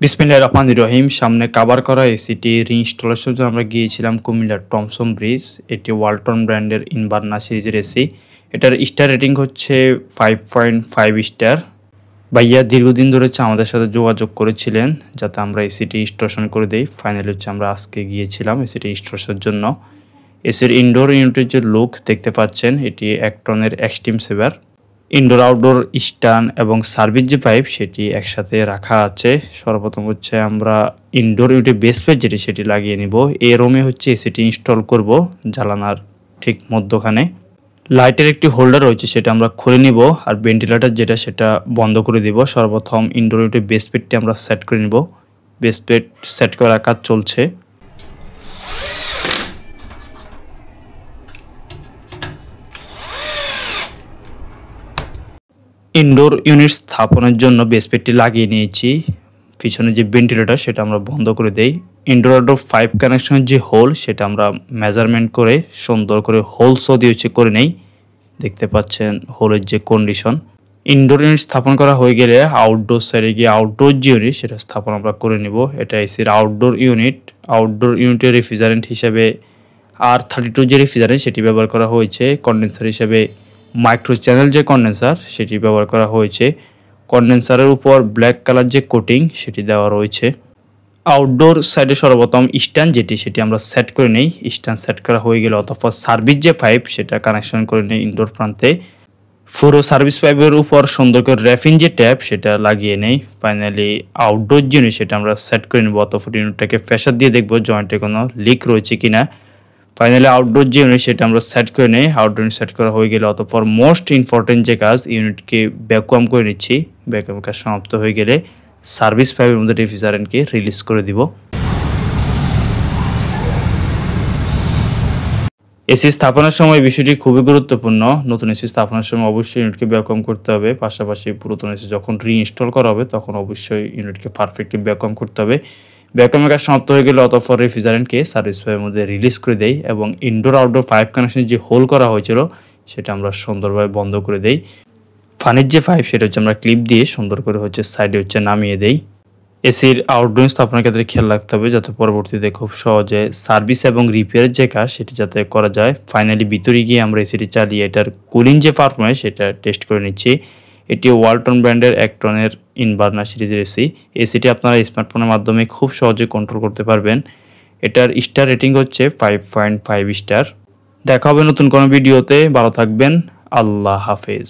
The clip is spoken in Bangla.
বিসমিল্লাহির রহমানির রহিম। সামনে কাভার করা এসিটি রিইনস্টলেশনের জন্য আমরা গিয়েছিলাম কুমিল্লার টমসন ব্রিজ। এটি ওয়ালটন ব্র্যান্ডের ইনভার্না সিরিজের এসি। এটার স্টার রেটিং হচ্ছে 5.5 স্টার। ভাইয়া দীর্ঘদিন ধরে আমাদের সাথে যোগাযোগ করেছিলেন যাতে আমরা এসিটি ইনস্টলেশন করে দেই। ফাইনালি আমরা আজকে গিয়েছিলাম এসিটি ইনস্টলেশনের জন্য। এসির ইনডোর ইউনিটের যে লুক দেখতে পাচ্ছেন, এটি একটনের এক্সট্রিম সেভার। ইনডোর আউটডোর স্ট্যান্ড এবং সার্ভিস যে পাইপ সেটি একসাথে রাখা আছে। সর্বপ্রথম হচ্ছে আমরা ইনডোর ইউনিটের বেস প্লেট যেটি সেটি লাগিয়ে নিব। এই রুমে হচ্ছে এসিটি ইনস্টল করব জানালার ঠিক মধ্যখানে। লাইটের একটি হোল্ডার রয়েছে, সেটা আমরা খুলে নিব। আর ভেন্টিলেটর যেটা সেটা বন্ধ করে দিব। সর্বপ্রথম ইনডোর ইউনিটের বেস প্লেটটি আমরা সেট করে নিব। বেস প্লেট সেট করার কাজ চলছে। ইনডোর ইউনিট স্থাপনের জন্য বেস প্লেটটি লাগিয়ে নিয়েছি। পিছনে যে ভেন্টিলেটর সেটা আমরা বন্ধ করে দেই। ইনডোর আউটডোর পাইপ কানেকশনের যে হোল সেটা আমরা মেজারমেন্ট করে সুন্দর করে হোল সো দিয়ে করে নেই। দেখতে পাচ্ছেন হোলের যে কন্ডিশন। ইনডোর ইউনিট স্থাপন করা হয়ে গেলে আউটডোর সাইডে গিয়ে আউটডোর যে ইউনিট সেটা স্থাপন আমরা করে নিব। এটা এসির আউটডোর ইউনিট। আউটডোর ইউনিটের রেফ্রিজারেন্ট হিসেবে R32 যে রেফ্রিজারেন্ট সেটি ব্যবহার করা হয়েছে। কন্ডেন্সার হিসেবে মাইক্রো চ্যানেল যে কন্ডেন্সার সেটি ব্যবহার করা হয়েছে। কন্ডেন্সারের উপর ব্ল্যাক কালার যে কোটিং সেটি দেওয়া রয়েছে। আউটডোর সাইডে সর্বপ্রথম স্ট্যান্ড যেটি সেটি আমরা সেট করে নেই। স্ট্যান্ড সেট করা হয়ে গেলে অতঃপর সার্ভিস যে পাইপ সেটা কানেকশন করে নেই ইনডোর প্রান্তে। পুরো সার্ভিস পাইপের উপর সুন্দর করে র্যাফিং যে ট্যাপ সেটা লাগিয়ে নেই। ফাইনালি আউটডোর জিনিস সেটা আমরা সেট করে নেব। অতঃপর ইউনিটটাকে প্রেসার দিয়ে দেখবো জয়েন্টে কোনো লিক রয়েছে কিনা। ফাইনালি আউটডোর যে ইউনিট সেটা আমরা সেট করে নেই। আউটডোর ইউনিট সেট করা হয়ে গেলে অতঃপর মোস্ট ইম্পর্টেন্ট যে কাজ, ইউনিটকে ভ্যাকুয়াম করে নিচ্ছি। ভ্যাকুয়াম কাজ সমাপ্ত হয়ে গেলে সার্ভিস পাইপের মধ্যে রেফ্রিজারেন্টকে রিলিজ করে দিব। এসি স্থাপনের সময় বিষয়টি খুবই গুরুত্বপূর্ণ। নতুন এসি স্থাপনের সময় অবশ্যই ইউনিটকে ভ্যাকুয়াম করতে হবে। পাশাপাশি পুরাতন এসি যখন রিইনস্টল করা হবে তখন অবশ্যই ইউনিটকে পারফেক্টলি ভ্যাকুয়াম করতে হবে। ভ্যাকুয়ামের কাজ সমাপ্ত হয়ে গেলে অতঃপর রেফ্রিজারেন্টকে সার্ভিস পাইপের মধ্যে রিলিজ করে দেই এবং ইনডোর আউটডোর পাইপ কানেকশন যে হোল করা হয়েছিল সেটা আমরা সুন্দরভাবে বন্ধ করে দেই। পানির যে পাইপ সেটা হচ্ছে আমরা ক্লিপ দিয়ে সুন্দর করে সাইডে নামিয়ে দেই। এসির আউটডোর স্থাপনের ক্ষেত্রে খেয়াল রাখতে হবে যাতে পরবর্তীতে খুব সহজে সার্ভিস এবং রিপেয়ারের যে কাজ সেটি যাতে করা যায়। ফাইনালি ভিতরে গিয়ে আমরা এসিটি চালিয়ে এটার কুলিং যে পারফরম্যান্স সেটা টেস্ট করে নিচ্ছি। এটি ওয়ালটন ব্র্যান্ডের একটনের ইনভার্না সিরিজের এসি। এসিটি আপনারা স্মার্টফোনের মাধ্যমে খুব সহজে কন্ট্রোল করতে পারবেন। এটার স্টার রেটিং হচ্ছে 5.5 স্টার। দেখা হবে নতুন কোনো ভিডিওতে। ভালো থাকবেন। আল্লাহ হাফেজ।